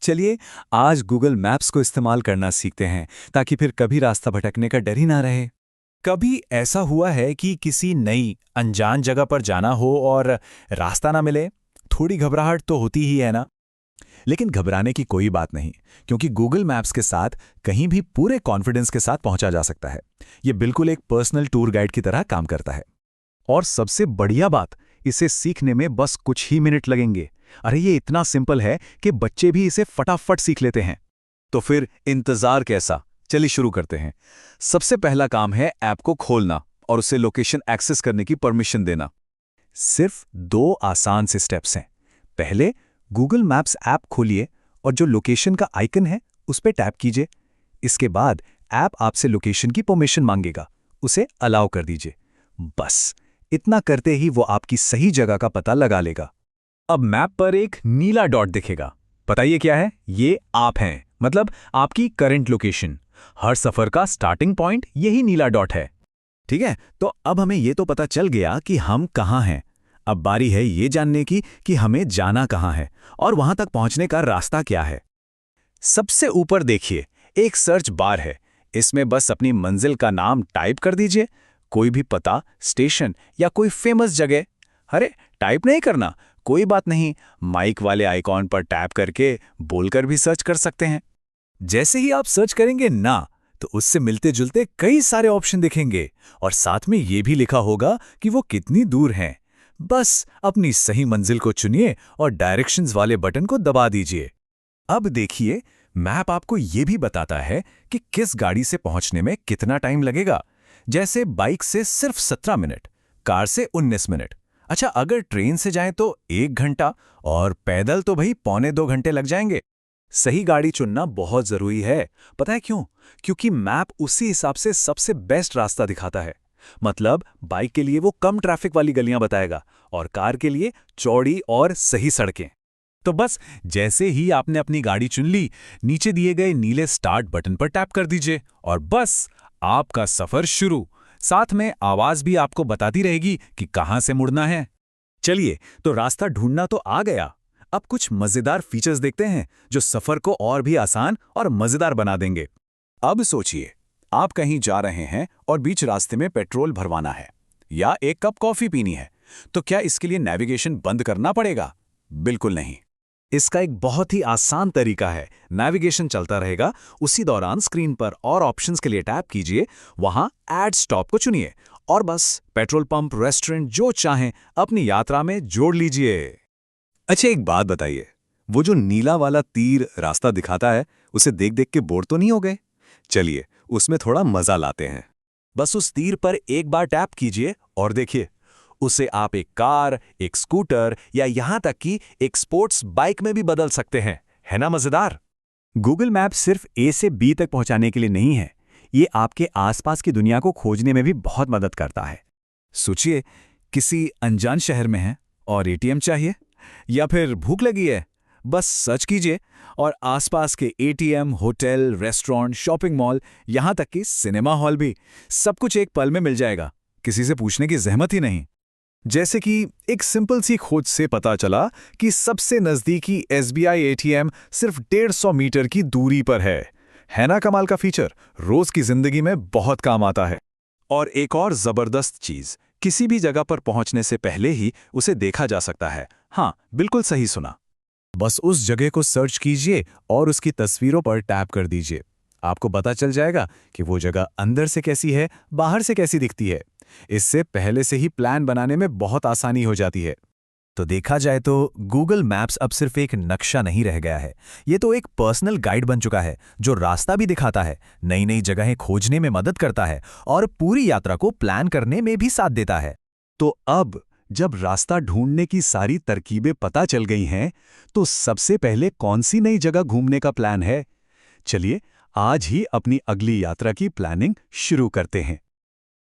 चलिए, आज Google maps को इस्तेमाल करना सीखते हैं ताकि फिर कभी रास्ता भटकने का डर ही ना रहे। कभी ऐसा हुआ है कि किसी नई अनजान जगह पर जाना हो और रास्ता ना मिले? थोड़ी घबराहट तो होती ही है ना। लेकिन घबराने की कोई बात नहीं, क्योंकि गूगल मैप्स के साथ कहीं भी पूरे कॉन्फिडेंस के साथ पहुंचा जा सकता है। ये बिल्कुल एक पर्सनल टूर गाइड की तरह काम करता है। और सबसे बढ़िया बात, इसे सीखने में बस कुछ ही मिनट लगेंगे। अरे ये इतना सिंपल है कि बच्चे भी इसे फटाफट सीख लेते हैं। तो फिर इंतजार कैसा? चलिए शुरू करते हैं। सबसे पहला काम है ऐप को खोलना और उसे लोकेशन एक्सेस करने की परमिशन देना। सिर्फ 2 आसान से स्टेप्स हैं। पहले गूगल मैप्स ऐप खोलिए और जो लोकेशन का आइकन है उस पर टैप कीजिए। इसके बाद ऐप आपसे लोकेशन की परमिशन मांगेगा, उसे अलाउ कर दीजिए। बस इतना करते ही वो आपकी सही जगह का पता लगा लेगा। अब मैप पर एक नीला डॉट दिखेगा। बताइए क्या है? ये आप हैं, मतलब आपकी करंट लोकेशन। हर सफर का स्टार्टिंग पॉइंट यही नीला डॉट है। ठीक है, तो अब हमें ये तो पता चल गया कि हम कहाँ हैं। अब बारी है ये जानने की कि हमें जाना कहाँ है और वहां तक पहुंचने का रास्ता क्या है। सबसे ऊपर देखिए, एक सर्च बार है। इसमें बस अपनी मंजिल का नाम टाइप कर दीजिए। कोई भी पता, स्टेशन या कोई फेमस जगह। अरे टाइप नहीं करना, कोई बात नहीं, माइक वाले आइकॉन पर टैप करके बोलकर भी सर्च कर सकते हैं। जैसे ही आप सर्च करेंगे ना, तो उससे मिलते जुलते कई सारे ऑप्शन दिखेंगे और साथ में ये भी लिखा होगा कि वो कितनी दूर हैं। बस अपनी सही मंजिल को चुनिए और डायरेक्शंस वाले बटन को दबा दीजिए। अब देखिए, मैप आपको ये भी बताता है कि किस गाड़ी से पहुंचने में कितना टाइम लगेगा। जैसे बाइक से सिर्फ 17 मिनट, कार से 19 मिनट। अच्छा, अगर ट्रेन से जाएं तो 1 घंटा और पैदल तो भाई पौने 2 घंटे लग जाएंगे। सही गाड़ी चुनना बहुत जरूरी है। पता है क्यों? क्योंकि मैप उसी हिसाब से सबसे बेस्ट रास्ता दिखाता है। मतलब बाइक के लिए वो कम ट्रैफिक वाली गलियां बताएगा और कार के लिए चौड़ी और सही सड़कें। तो बस जैसे ही आपने अपनी गाड़ी चुन ली, नीचे दिए गए नीले स्टार्ट बटन पर टैप कर दीजिए और बस आपका सफर शुरू। साथ में आवाज भी आपको बताती रहेगी कि कहां से मुड़ना है। चलिए, तो रास्ता ढूंढना तो आ गया। अब कुछ मजेदार फीचर्स देखते हैं जो सफर को और भी आसान और मजेदार बना देंगे। अब सोचिए, आप कहीं जा रहे हैं और बीच रास्ते में पेट्रोल भरवाना है या एक कप कॉफी पीनी है, तो क्या इसके लिए नेविगेशन बंद करना पड़ेगा? बिल्कुल नहीं। इसका एक बहुत ही आसान तरीका है। नेविगेशन चलता रहेगा, उसी दौरान स्क्रीन पर और ऑप्शंस के लिए टैप कीजिए, वहां ऐड स्टॉप को चुनिए और बस पेट्रोल पंप, रेस्टोरेंट जो चाहें अपनी यात्रा में जोड़ लीजिए। अच्छा, एक बात बताइए, वो जो नीला वाला तीर रास्ता दिखाता है, उसे देख देख के बोर तो नहीं हो गए? चलिए, उसमें थोड़ा मजा लाते हैं। बस उस तीर पर एक बार टैप कीजिए और देखिए, उसे आप एक कार, एक स्कूटर या यहां तक कि एक स्पोर्ट्स बाइक में भी बदल सकते हैं। है ना मजेदार? गूगल मैप सिर्फ ए से बी तक पहुंचाने के लिए नहीं है, ये आपके आसपास की दुनिया को खोजने में भी बहुत मदद करता है। सोचिए, किसी अनजान शहर में हैं और एटीएम चाहिए या फिर भूख लगी है, बस सर्च कीजिए और आसपास के ATM, hotel, restaurant, shopping mall, यहां तक कि सिनेमा हॉल भी, सब कुछ एक पल में मिल जाएगा। किसी से पूछने की जहमत ही नहीं। जैसे कि एक सिंपल सी खोज से पता चला कि सबसे नजदीकी एसबीआई एटीएम सिर्फ 150 मीटर की दूरी पर है ना कमाल का फीचर? रोज की जिंदगी में बहुत काम आता है। और एक और जबरदस्त चीज, किसी भी जगह पर पहुंचने से पहले ही उसे देखा जा सकता है। हाँ, बिल्कुल सही सुना। बस उस जगह को सर्च कीजिए और उसकी तस्वीरों पर टैप कर दीजिए। आपको पता चल जाएगा कि वो जगह अंदर से कैसी है, बाहर से कैसी दिखती है। इससे पहले से ही प्लान बनाने में बहुत आसानी हो जाती है। तो देखा जाए तो गूगल मैप्स अब सिर्फ एक नक्शा नहीं रह गया है, ये तो एक पर्सनल गाइड बन चुका है जो रास्ता भी दिखाता है, नई नई जगहें खोजने में मदद करता है और पूरी यात्रा को प्लान करने में भी साथ देता है। तो अब जब रास्ता ढूंढने की सारी तरकीबें पता चल गई हैं, तो सबसे पहले कौन सी नई जगह घूमने का प्लान है? चलिए, आज ही अपनी अगली यात्रा की प्लानिंग शुरू करते हैं।